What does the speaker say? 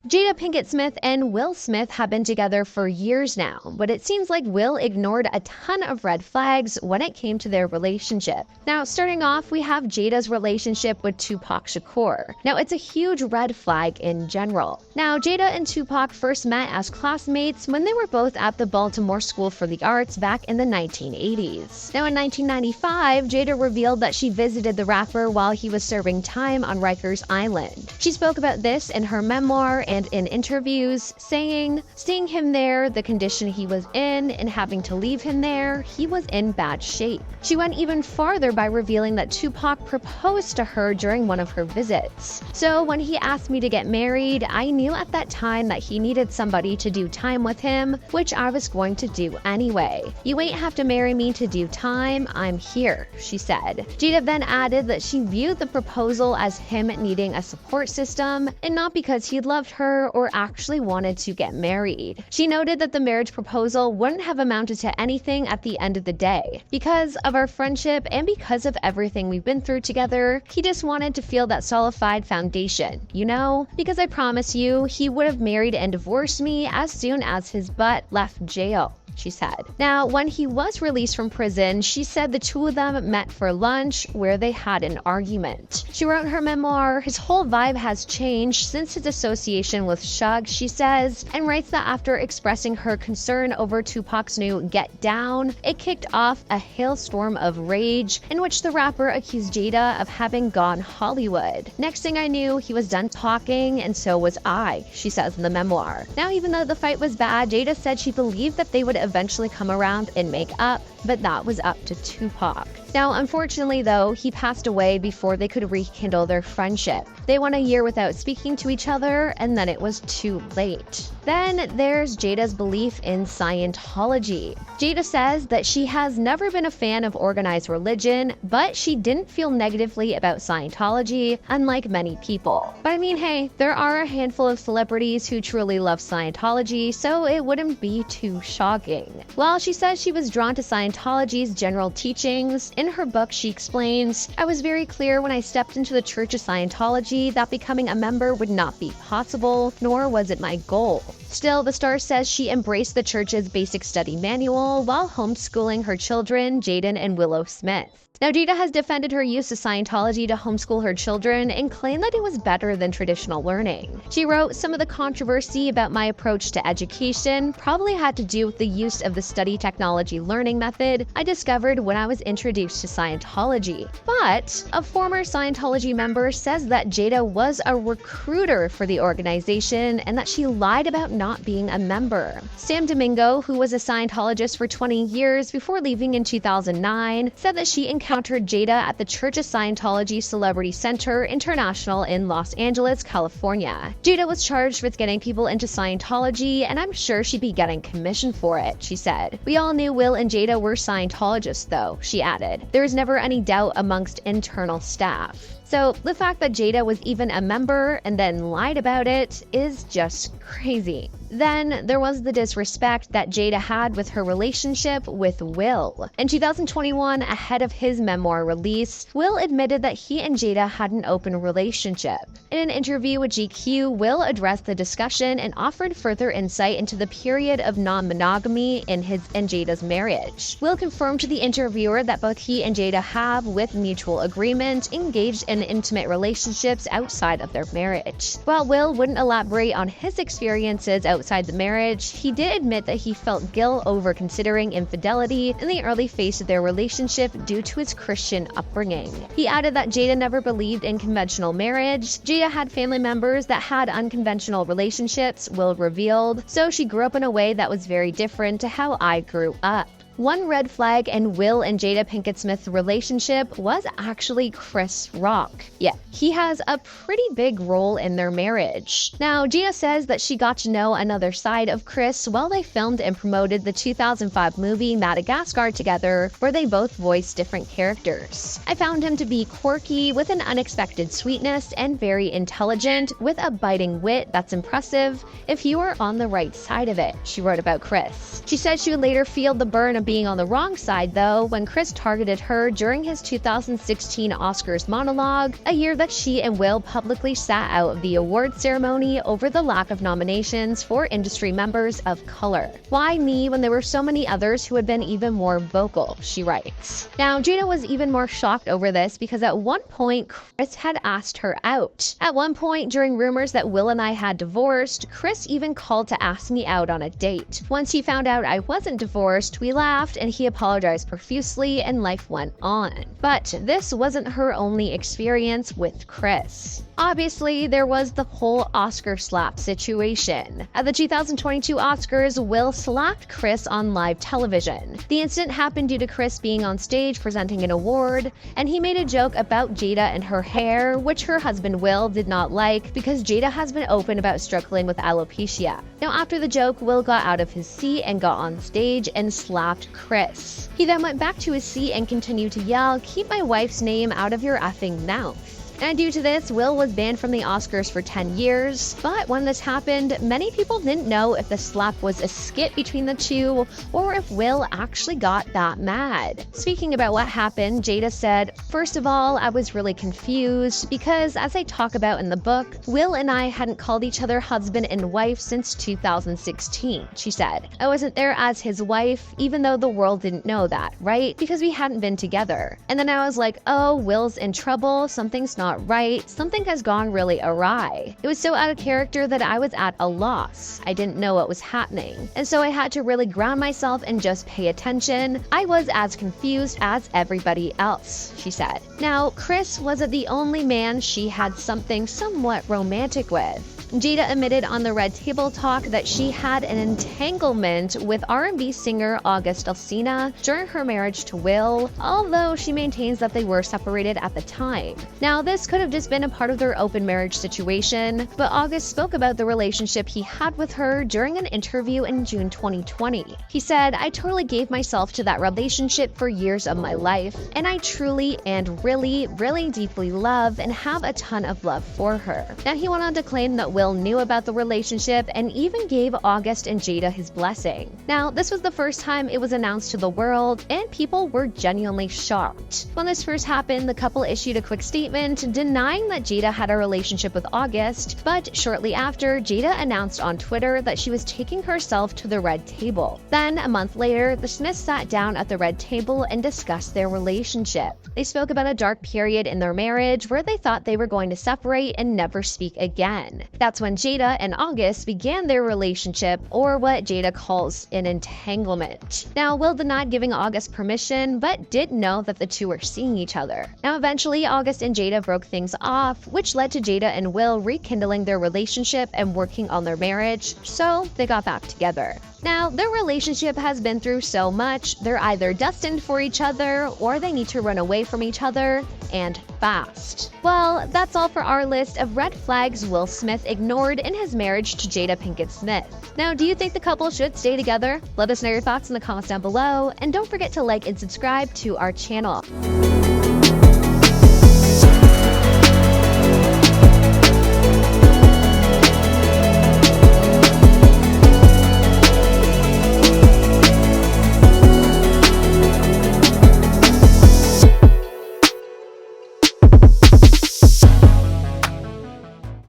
Jada Pinkett Smith and Will Smith have been together for years now, but it seems like Will ignored a ton of red flags when it came to their relationship. Now, starting off, we have Jada's relationship with Tupac Shakur. Now, it's a huge red flag in general. Now, Jada and Tupac first met as classmates when they were both at the Baltimore School for the Arts back in the 1980s. Now, in 1995, Jada revealed that she visited the rapper while he was serving time on Rikers Island. She spoke about this in her memoir and in interviews, saying, "Seeing him there, the condition he was in, and having to leave him there, he was in bad shape." She went even farther by revealing that Tupac proposed to her during one of her visits. "So when he asked me to get married, I knew at that time that he needed somebody to do time with him, which I was going to do anyway. You ain't have to marry me to do time, I'm here," she said. Jada then added that she viewed the proposal as him needing a support system, and not because he loved her or actually wanted to get married. She noted that the marriage proposal wouldn't have amounted to anything at the end of the day. "Because of our friendship and because of everything we've been through together, he just wanted to feel that solidified foundation, you know? Because I promise you, he would have married and divorced me as soon as his butt left jail," she said. Now, when he was released from prison, she said the two of them met for lunch where they had an argument. She wrote in her memoir, "His whole vibe has changed since his association with Shug," she says, and writes that after expressing her concern over Tupac's new Get Down, it kicked off a hailstorm of rage in which the rapper accused Jada of having gone Hollywood. "Next thing I knew, he was done talking, and so was I," she says in the memoir. Now, even though the fight was bad, Jada said she believed that they would eventually come around and make up, but that was up to Tupac. Now, unfortunately though, he passed away before they could rekindle their friendship. They went a year without speaking to each other, and then it was too late. Then there's Jada's belief in Scientology. Jada says that she has never been a fan of organized religion, but she didn't feel negatively about Scientology, unlike many people. But I mean, hey, there are a handful of celebrities who truly love Scientology, so it wouldn't be too shocking. While she says she was drawn to Scientology's general teachings, in her book she explains, "I was very clear when I stepped into the Church of Scientology that becoming a member would not be possible, nor was it my goal." Still, the star says she embraced the church's basic study manual while homeschooling her children, Jaden and Willow Smith. Now, Jada has defended her use of Scientology to homeschool her children and claimed that it was better than traditional learning. She wrote, "Some of the controversy about my approach to education probably had to do with the use of the study technology learning method I discovered when I was introduced to Scientology." But a former Scientology member says that Jada was a recruiter for the organization and that she lied about not being a member. Sam Domingo, who was a Scientologist for 20 years before leaving in 2009, said that she encountered Jada at the Church of Scientology Celebrity Center International in Los Angeles, California. "Jada was charged with getting people into Scientology, and I'm sure she'd be getting commission for it," she said. "We all knew Will and Jada were Scientologists though," she added. "There was never any doubt amongst internal staff." So the fact that Jada was even a member and then lied about it is just crazy. Then there was the disrespect that Jada had with her relationship with Will. In 2021, ahead of his memoir release, Will admitted that he and Jada had an open relationship. In an interview with GQ, Will addressed the discussion and offered further insight into the period of non-monogamy in his and Jada's marriage. Will confirmed to the interviewer that both he and Jada have, with mutual agreement, engaged in intimate relationships outside of their marriage. While Will wouldn't elaborate on his experiences outside the marriage, he did admit that he felt guilt over considering infidelity in the early phase of their relationship due to his Christian upbringing. He added that Jada never believed in conventional marriage. Jada had family members that had unconventional relationships, Will revealed, "So she grew up in a way that was very different to how I grew up." One red flag in Will and Jada Pinkett Smith's relationship was actually Chris Rock. Yeah, he has a pretty big role in their marriage. Now, Jada says that she got to know another side of Chris while they filmed and promoted the 2005 movie Madagascar together, where they both voiced different characters. "I found him to be quirky, with an unexpected sweetness, and very intelligent, with a biting wit that's impressive if you are on the right side of it," she wrote about Chris. She said she would later feel the burn of being on the wrong side, though, when Chris targeted her during his 2016 Oscars monologue, a year that she and Will publicly sat out of the award ceremony over the lack of nominations for industry members of color. Why me when there were so many others who had been even more vocal, she writes. Now, Jada was even more shocked over this because at one point, Chris had asked her out. At one point, during rumors that Will and I had divorced, Chris even called to ask me out on a date. Once he found out I wasn't divorced, we laughed and he apologized profusely and life went on. But this wasn't her only experience with Chris. Obviously, there was the whole Oscar slap situation. At the 2022 Oscars, Will slapped Chris on live television. The incident happened due to Chris being on stage presenting an award, and he made a joke about Jada and her hair, which her husband Will did not like because Jada has been open about struggling with alopecia. Now, after the joke, Will got out of his seat and got on stage and slapped Chris. He then went back to his seat and continued to yell, "Keep my wife's name out of your effing mouth." And due to this, Will was banned from the Oscars for 10 years. But when this happened, many people didn't know if the slap was a skit between the two or if Will actually got that mad. Speaking about what happened, Jada said, "First of all, I was really confused because, as I talk about in the book, Will and I hadn't called each other husband and wife since 2016, she said. "I wasn't there as his wife, even though the world didn't know that, right? Because we hadn't been together. And then I was like, oh, Will's in trouble, something's not right, something has gone really awry. It was so out of character that I was at a loss. I didn't know what was happening. And so I had to really ground myself and just pay attention. I was as confused as everybody else," she said. Now, Chris wasn't the only man she had something somewhat romantic with. Jada admitted on the Red Table Talk that she had an entanglement with R&B singer August Alsina during her marriage to Will, although she maintains that they were separated at the time. Now, this could have just been a part of their open marriage situation, but August spoke about the relationship he had with her during an interview in June 2020. He said, "I totally gave myself to that relationship for years of my life, and I truly and really, really deeply love and have a ton of love for her." Now, he went on to claim that Will knew about the relationship and even gave August and Jada his blessing. Now, this was the first time it was announced to the world, and people were genuinely shocked. When this first happened, the couple issued a quick statement denying that Jada had a relationship with August, but shortly after, Jada announced on Twitter that she was taking herself to the Red Table. Then, a month later, the Smiths sat down at the Red Table and discussed their relationship. They spoke about a dark period in their marriage where they thought they were going to separate and never speak again. That's when Jada and August began their relationship, or what Jada calls an entanglement. Now, Will denied giving August permission, but did know that the two were seeing each other. Now, eventually, August and Jada broke things off, which led to Jada and Will rekindling their relationship and working on their marriage, so they got back together. Now, their relationship has been through so much, they're either destined for each other or they need to run away from each other, and fast. Well, that's all for our list of red flags Will Smith ignored in his marriage to Jada Pinkett Smith. Now, do you think the couple should stay together? Let us know your thoughts in the comments down below, and don't forget to like and subscribe to our channel.